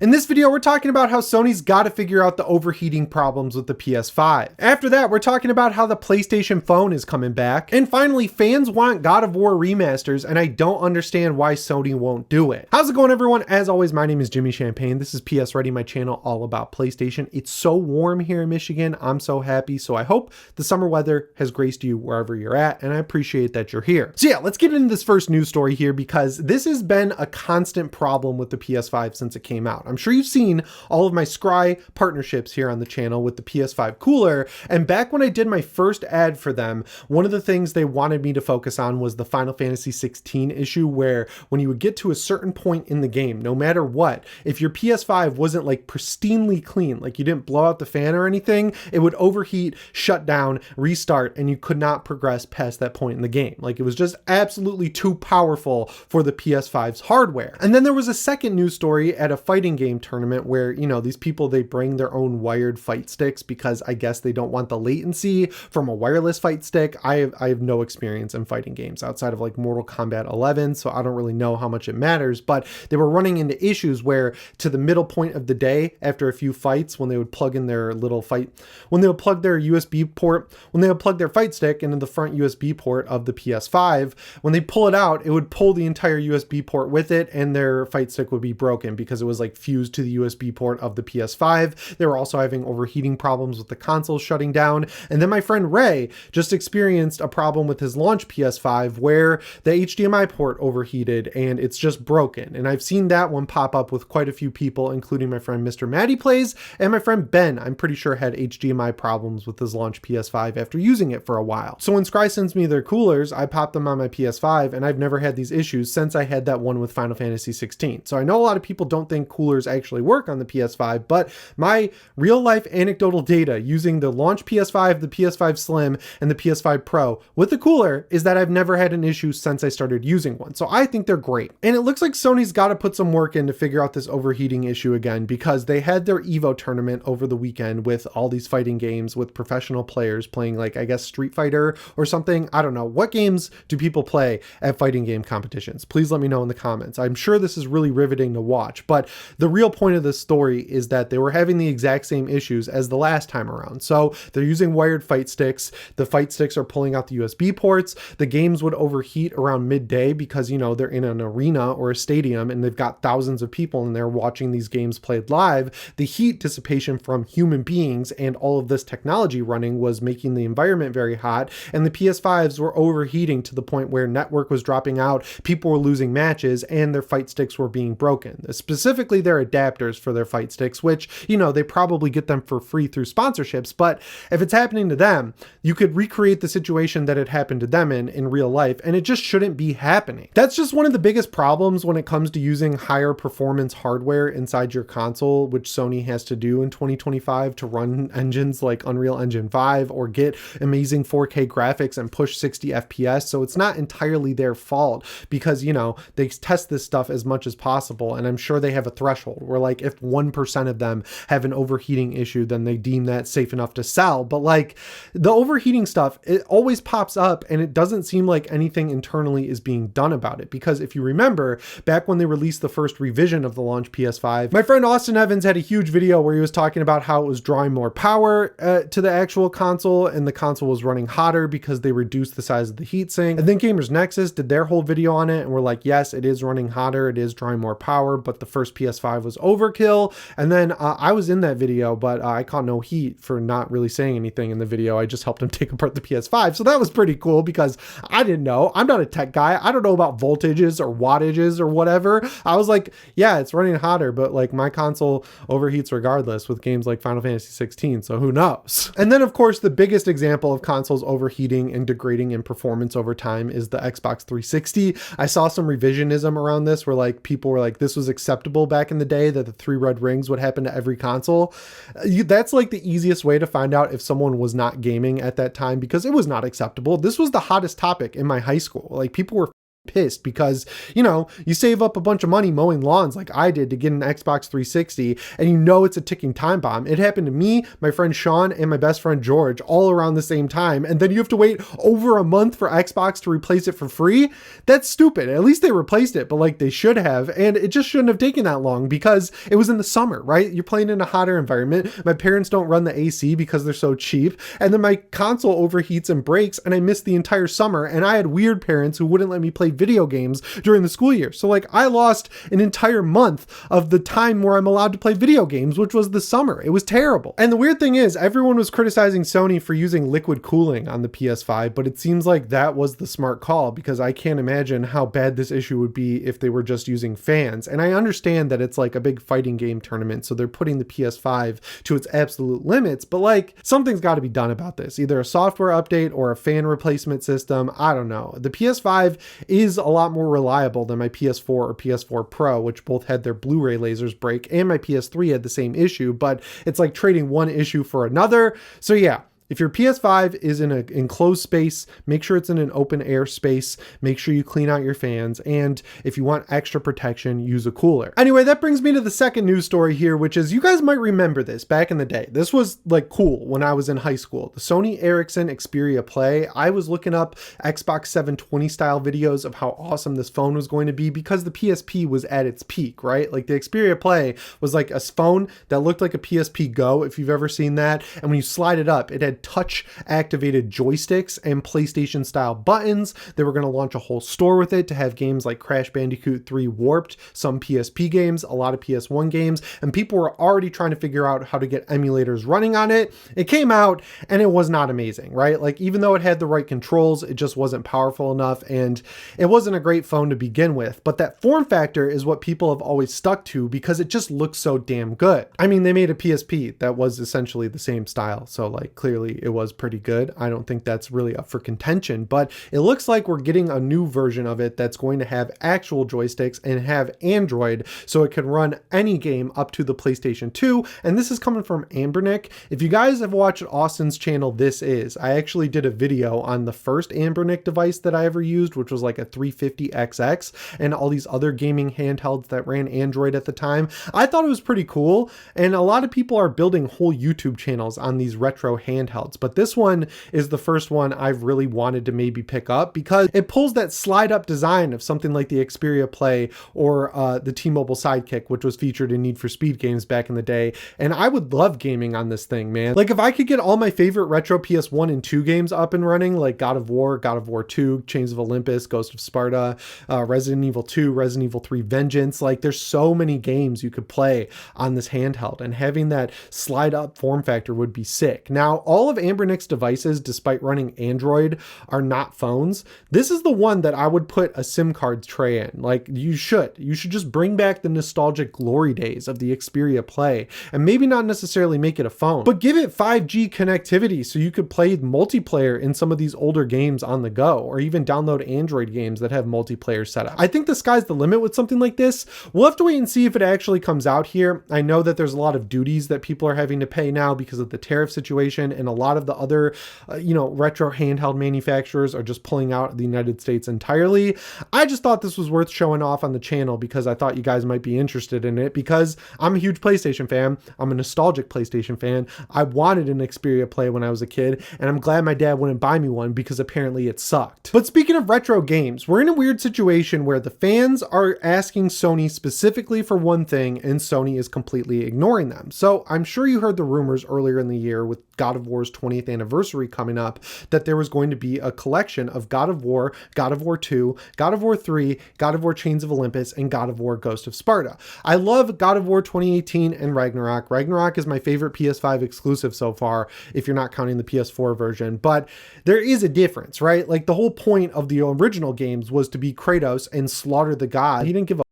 In this video, we're talking about how Sony's got to figure out the overheating problems with the PS5. After that, we're talking about how the PlayStation Phone is coming back. And finally, fans want God of War remasters, and I don't understand why Sony won't do it. How's it going, everyone? As always, my name is Jimmy Champagne. This is PSReady, my channel all about PlayStation. It's so warm here in Michigan. I'm so happy. So I hope the summer weather has graced you wherever you're at, and I appreciate that you're here. So yeah, let's get into this first news story here because this has been a constant problem with the PS5 since it came out. I'm sure you've seen all of my Scry partnerships here on the channel with the PS5 cooler, and back when I did my first ad for them, one of the things they wanted me to focus on was the Final Fantasy 16 issue, where when you would get to a certain point in the game, no matter what, if your PS5 wasn't like pristinely clean, like you didn't blow out the fan or anything, it would overheat, shut down, restart, and you could not progress past that point in the game. Like, it was just absolutely too powerful for the PS5's hardware. And then there was a second news story at a fighting game tournament where, you know, these people, they bring their own wired fight sticks because I guess they don't want the latency from a wireless fight stick. I have no experience in fighting games outside of like Mortal Kombat 11, so I don't really know how much it matters, but they were running into issues where to the middle point of the day after a few fights, when they would plug in their little fight, when they would plug their USB port, when they would plug their fight stick into the front USB port of the PS5, when they pull it out, it would pull the entire USB port with it and their fight stick would be broken because it was like fused to the USB port of the PS5. They were also having overheating problems with the console shutting down. And then my friend Ray just experienced a problem with his launch PS5 where the HDMI port overheated and it's just broken. And I've seen that one pop up with quite a few people, including my friend Mr. Matty Plays and my friend Ben, I'm pretty sure had HDMI problems with his launch PS5 after using it for a while. So when Scry sends me their coolers, I pop them on my PS5 and I've never had these issues since I had that one with Final Fantasy 16. So I know a lot of people don't think coolers actually work on the PS5, but my real life anecdotal data using the launch PS5, the PS5 Slim, and the PS5 Pro with the cooler is that I've never had an issue since I started using one. So I think they're great. And it looks like Sony's got to put some work in to figure out this overheating issue again, because they had their Evo tournament over the weekend with all these fighting games with professional players playing, like, I guess Street Fighter or something. I don't know. What games do people play at fighting game competitions? Please let me know in the comments. I'm sure this is really riveting to watch, but the real point of this story is that they were having the exact same issues as the last time around. So they're using wired fight sticks. The fight sticks are pulling out the USB ports. The games would overheat around midday because, you know, they're in an arena or a stadium and they've got thousands of people in there watching these games played live. The heat dissipation from human beings and all of this technology running was making the environment very hot, and the PS5s were overheating to the point where network was dropping out, people were losing matches, and their fight sticks were being broken. Specifically their adapters for their fight sticks, which, you know, they probably get them for free through sponsorships, but if it's happening to them, you could recreate the situation that had happened to them in real life, and it just shouldn't be happening. That's just one of the biggest problems when it comes to using higher performance hardware inside your console, which Sony has to do in 2025 to run engines like Unreal Engine 5 or get amazing 4K graphics and push 60 FPS. So it's not entirely their fault because, you know, they test this stuff as much as possible, and I'm sure they have a threshold where, like, if 1% of them have an overheating issue, then they deem that safe enough to sell. But like, the overheating stuff, it always pops up and it doesn't seem like anything internally is being done about it. Because if you remember, back when they released the first revision of the launch PS5, my friend Austin Evans had a huge video where he was talking about how it was drawing more power to the actual console, and the console was running hotter because they reduced the size of the heatsink. And then Gamers Nexus did their whole video on it and were like, yes, it is running hotter, it is drawing more power, but the first PS5 was overkill. And then I was in that video, but I caught no heat for not really saying anything in the video. I just helped him take apart the PS5. So that was pretty cool because I didn't know. I'm not a tech guy. I don't know about voltages or wattages or whatever. I was like, yeah, it's running hotter, but like my console overheats regardless with games like Final Fantasy 16. So who knows? And then of course, the biggest example of consoles overheating and degrading in performance over time is the Xbox 360. I saw some revisionism around this where like people were like, this was acceptable back in the day that the 3 red rings would happen to every console. That's like the easiest way to find out if someone was not gaming at that time, because it was not acceptable. This was the hottest topic in my high school. Like, people were pissed because, you know, you save up a bunch of money mowing lawns like I did to get an Xbox 360, and you know it's a ticking time bomb. It happened to me, my friend Sean, and my best friend George all around the same time, and then you have to wait over a month for Xbox to replace it for free. That's stupid. At least they replaced it, but like they should have, and it just shouldn't have taken that long because it was in the summer, right? You're playing in a hotter environment. My parents don't run the AC because they're so cheap, and then my console overheats and breaks, and I missed the entire summer, and I had weird parents who wouldn't let me play video games during the school year. So like I lost an entire month of the time where I'm allowed to play video games, which was the summer. It was terrible. And the weird thing is everyone was criticizing Sony for using liquid cooling on the PS5, but it seems like that was the smart call because I can't imagine how bad this issue would be if they were just using fans. And I understand that it's like a big fighting game tournament, so they're putting the PS5 to its absolute limits, but like something's got to be done about this. Either a software update or a fan replacement system. I don't know. The PS5 is a lot more reliable than my PS4 or PS4 Pro, which both had their Blu-ray lasers break, and my PS3 had the same issue, but it's like trading one issue for another. So yeah, if your PS5 is in an enclosed space, make sure it's in an open air space. Make sure you clean out your fans. And if you want extra protection, use a cooler. Anyway, that brings me to the second news story here, which is you guys might remember this back in the day. This was like cool when I was in high school. The Sony Ericsson Xperia Play. I was looking up Xbox 720 style videos of how awesome this phone was going to be because the PSP was at its peak, right? Like the Xperia Play was like a phone that looked like a PSP Go, if you've ever seen that. And when you slide it up, it had touch activated joysticks and PlayStation style buttons. They were going to launch a whole store with it to have games like Crash Bandicoot 3 Warped, some PSP games, a lot of PS1 games, and people were already trying to figure out how to get emulators running on it. It came out and it was not amazing, right? Like even though it had the right controls, it just wasn't powerful enough and it wasn't a great phone to begin with. But that form factor is what people have always stuck to because it just looks so damn good. I mean, they made a PSP that was essentially the same style, so like clearly it was pretty good. I don't think that's really up for contention, but it looks like we're getting a new version of it that's going to have actual joysticks and have Android, so it can run any game up to the PlayStation 2. And this is coming from Ambernick. If you guys have watched Austin's channel, I actually did a video on the first Ambernick device that I ever used, which was like a 350XX, and all these other gaming handhelds that ran Android at the time. I thought it was pretty cool, and a lot of people are building whole YouTube channels on these retro handhelds. But this one is the first one I've really wanted to maybe pick up because it pulls that slide up design of something like the Xperia Play or the T-Mobile Sidekick, which was featured in Need for Speed games back in the day. And I would love gaming on this thing, man. Like if I could get all my favorite retro PS1 and 2 games up and running, like God of War 2, Chains of Olympus, Ghost of Sparta, Resident Evil 2, Resident Evil 3 Vengeance, like there's so many games you could play on this handheld, and having that slide up form factor would be sick. Now, all of Ambernick's devices, despite running Android, are not phones. This is the one that I would put a SIM card tray in. Like you should just bring back the nostalgic glory days of the Xperia Play, and maybe not necessarily make it a phone, but give it 5G connectivity so you could play multiplayer in some of these older games on the go, or even download Android games that have multiplayer setup. I think the sky's the limit with something like this. We'll have to wait and see if it actually comes out here. I know that there's a lot of duties that people are having to pay now because of the tariff situation, and a lot of the other, retro handheld manufacturers are just pulling out of the United States entirely. I just thought this was worth showing off on the channel because I thought you guys might be interested in it, because I'm a huge PlayStation fan. I'm a nostalgic PlayStation fan. I wanted an Xperia Play when I was a kid, and I'm glad my dad wouldn't buy me one because apparently it sucked. But speaking of retro games, we're in a weird situation where the fans are asking Sony specifically for one thing, and Sony is completely ignoring them. So I'm sure you heard the rumors earlier in the year with God of War's 20th anniversary coming up that there was going to be a collection of God of War 2, God of War 3, God of War Chains of Olympus, and God of War Ghost of Sparta. I love God of War 2018 and Ragnarok. Ragnarok is my favorite PS5 exclusive so far, if you're not counting the PS4 version, but there is a difference, right? Like the whole point of the original games was to be Kratos and slaughter the god. He didn't give a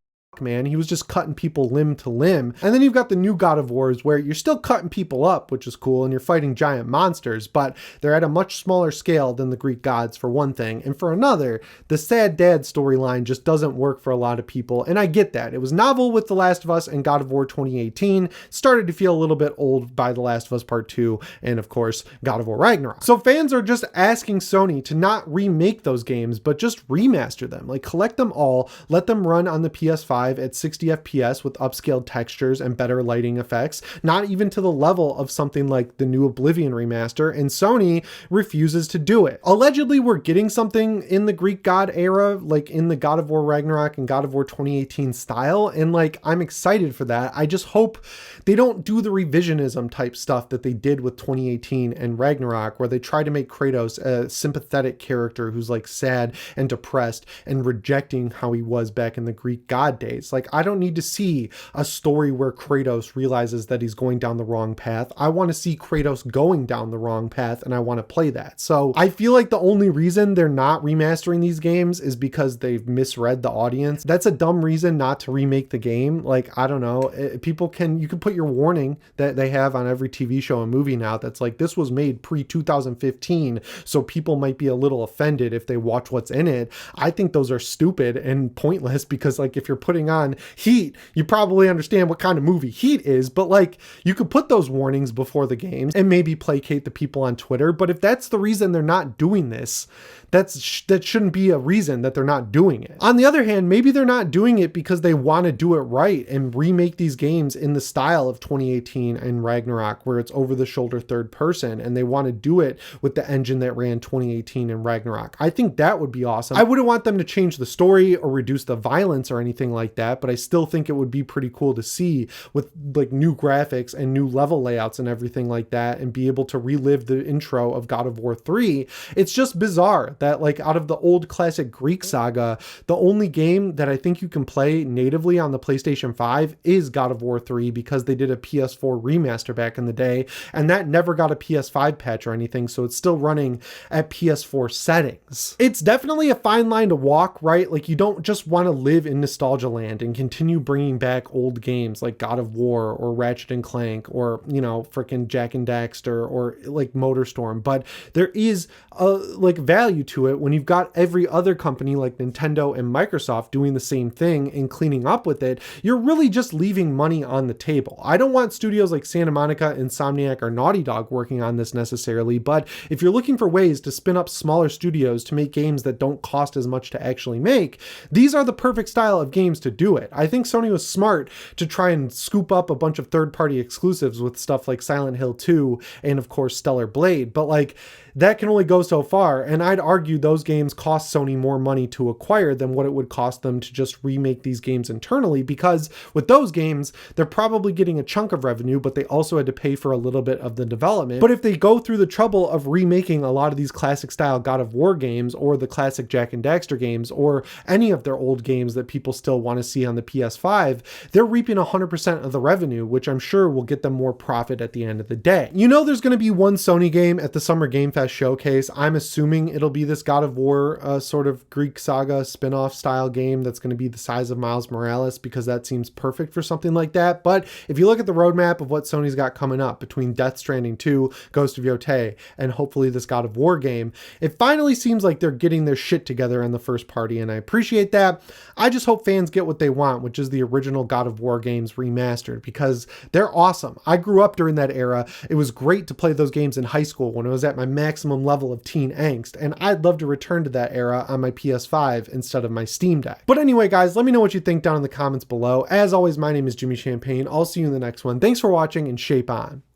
man. He was just cutting people limb to limb. And then you've got the new God of Wars where you're still cutting people up, which is cool, and you're fighting giant monsters, but they're at a much smaller scale than the Greek gods, for one thing. And for another, the sad dad storyline just doesn't work for a lot of people, and I get that. It was novel with The Last of Us and God of War 2018, started to feel a little bit old by The Last of Us Part 2, and of course, God of War Ragnarok. So fans are just asking Sony to not remake those games, but just remaster them. Like, collect them all, let them run on the PS5 at 60 FPS with upscaled textures and better lighting effects, not even to the level of something like the new Oblivion remaster, and Sony refuses to do it. Allegedly, we're getting something in the Greek god era, like in the God of War Ragnarok and God of War 2018 style, and like, I'm excited for that. I just hope they don't do the revisionism type stuff that they did with 2018 and Ragnarok, where they try to make Kratos a sympathetic character who's like sad and depressed and rejecting how he was back in the Greek god days. Like, I don't need to see a story where Kratos realizes that he's going down the wrong path. I want to see Kratos going down the wrong path, and I want to play that. So I feel like the only reason they're not remastering these games is because they've misread the audience. That's a dumb reason not to remake the game. Like, I don't know. You can put your warning that they have on every TV show and movie now that's like, this was made pre-2015, so people might be a little offended if they watch what's in it. I think those are stupid and pointless, because like, if you're putting on Heat, you probably understand what kind of movie Heat is, but like, you could put those warnings before the games and maybe placate the people on Twitter. But if that's the reason they're not doing this, that shouldn't be a reason that they're not doing it. On the other hand, maybe they're not doing it because they want to do it right and remake these games in the style of 2018 and Ragnarok, where it's over the shoulder third person, and they want to do it with the engine that ran 2018 and Ragnarok. I think that would be awesome. I wouldn't want them to change the story or reduce the violence or anything like that, but I still think it would be pretty cool to see with like new graphics and new level layouts and everything like that, and be able to relive the intro of God of War 3. It's just bizarre that like, out of the old classic Greek saga, the only game that I think you can play natively on the PlayStation 5 is God of War 3, because they did a PS4 remaster back in the day, and that never got a PS5 patch or anything, so it's still running at PS4 settings. It's definitely a fine line to walk, right? Like, you don't just want to live in nostalgia land and continue bringing back old games like God of War or Ratchet and Clank or, you know, freaking Jack and Daxter or like MotorStorm, but there is a like value to it when you've got every other company like Nintendo and Microsoft doing the same thing and cleaning up with it. You're really just leaving money on the table. I don't want studios like Santa Monica, Insomniac, or Naughty Dog working on this necessarily, but if you're looking for ways to spin up smaller studios to make games that don't cost as much to actually make, these are the perfect style of games to do it. I think Sony was smart to try and scoop up a bunch of third-party exclusives with stuff like Silent Hill 2 and of course Stellar Blade, but like, that can only go so far, and I'd argue those games cost Sony more money to acquire than what it would cost them to just remake these games internally, because with those games, they're probably getting a chunk of revenue, but they also had to pay for a little bit of the development. But if they go through the trouble of remaking a lot of these classic style God of War games, or the classic Jack and Daxter games, or any of their old games that people still want to see on the PS5, they're reaping 100% of the revenue, which I'm sure will get them more profit at the end of the day. You know, there's going to be one Sony game at the Summer Game Fest showcase. I'm assuming it'll be this God of War sort of Greek saga spin-off style game that's going to be the size of Miles Morales, because that seems perfect for something like that. But if you look at the roadmap of what Sony's got coming up between Death Stranding 2, Ghost of Yotei, and hopefully this God of War game, it finally seems like they're getting their shit together in the first party, and I appreciate that. I just hope fans get what they want, which is the original God of War games remastered, because they're awesome. I grew up during that era. It was great to play those games in high school when I was at my maximum level of teen angst, and I'd love to return to that era on my PS5 instead of my Steam Deck. But anyway, guys, let me know what you think down in the comments below. As always, my name is Jimmy Champagne. I'll see you in the next one. Thanks for watching, and shape on.